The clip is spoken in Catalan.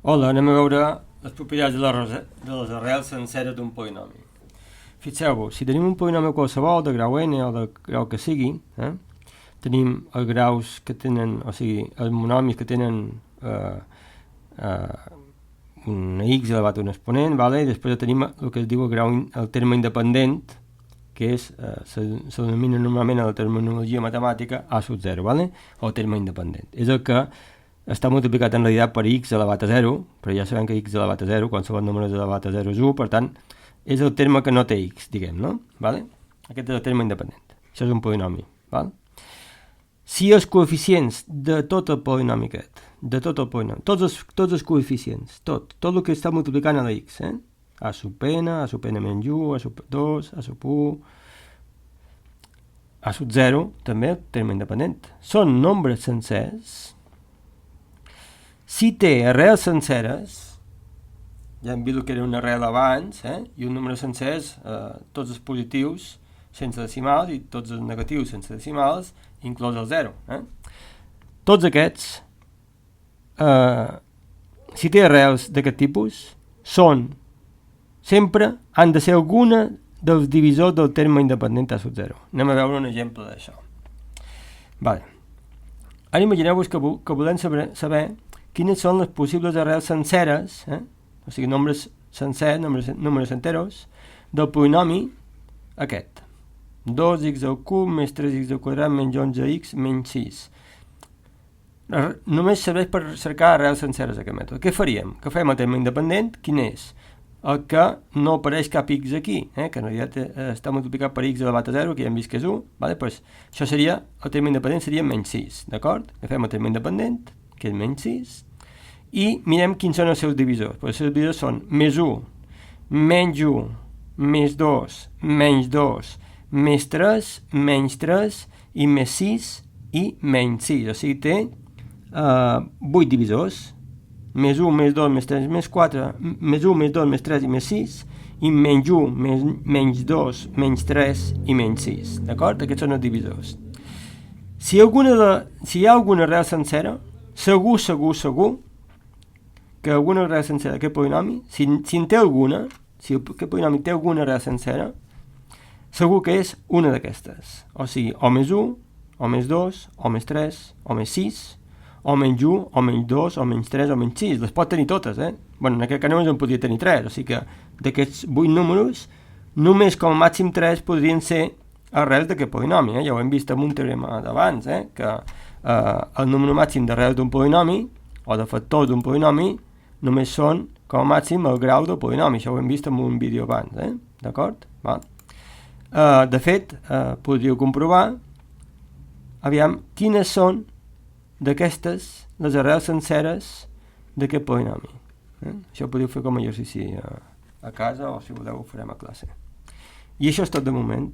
Hola, anem a veure les propietats de les arrels senceres d'un polinomi. Fixeu-vos, si tenim un polinomi qualsevol de grau n o de grau que sigui, tenim els graus que tenen, o sigui, els monomis que tenen una x elevat a un exponent, vale? I després tenim el que es diu el terme independent, que és, se denomina normalment a la terminologia matemàtica a sub 0, vale? O terme independent. És el que està multiplicat en realitat per x elevat a 0, però ja sabem que x elevat a 0, qualsevol número elevat a 0 és 1, per tant, és el terme que no té x, diguem, no? Vale? Aquest és el terme independent. Això és un polinomi. Vale? Si els coeficients de tot el polinomi aquest, de tot el polinomi, tots els coeficients, tot el que està multiplicant a la x, a sub n, a sub n menys 1, a sub 2, a sub 1, a sub 0, també el terme independent, són nombres sencers. Si té arrels senceres, ja hem vist que era una arrel abans, i un número sencer és tots els positius sense decimals i tots els negatius sense decimals, inclòs el 0. Tots aquests, si té arrels d'aquest tipus, sempre han de ser alguna dels divisors del terme independent a sub 0. Anem a veure un exemple d'això. Vale. Ara imagineu-vos que volem saber quines són les possibles arrels senceres, o sigui, nombres sencers, números enteros, del polinomi aquest. 2x al cub més 3x al quadrat menys 11x menys 6. Només serveix per cercar arrels senceres aquest mètode. Què faríem? Que fem el terme independent, quin és? El que no apareix cap x aquí, que en realitat està multiplicat per x elevat a 0, que ja hem vist que és 1, vale? Pues això seria, el terme independent seria menys 6, d'acord? Agafem el terme independent, que és menys 6, i mirem quins són els seus divisors. Pues els seus divisors són més 1, menys 1, més 2, menys 2, més 3, menys 3, i més 6, i menys 6. O sigui, té 8 divisors. Més 1, més 2, més 3, més 4, més 1, més 2, més 3 i més 6, i menys 1, menys 2, menys 3 i menys 6. D'acord? Aquests són els divisors. Si hi ha alguna arrel sencera, segur que alguna arrel sencera d'aquest polinomi, si en té alguna, si aquest polinomi té alguna arrel sencera, segur que és una d'aquestes. O sigui, o més 1, o més 2, o més 3, o més 6, o menys 1, o menys 2, o menys 3, o menys 6. Les pot tenir totes, Bueno, en aquest cas només en podria tenir 3, o sigui que d'aquests 8 números, només com a màxim 3 podrien ser arrels d'aquest polinomi, Ja ho hem vist en un teorema d'abans, que el número màxim d'arrels d'un polinomi, o de factors d'un polinomi, només són, com a màxim, el grau del polinomi. Això ho hem vist en un vídeo abans, D'acord? De fet, podríeu comprovar, aviam, quines són d'aquestes les arrels senceres d'aquest polinomi. Això ho podeu fer com a exercici a casa o si voleu ho farem a classe. I això és tot de moment.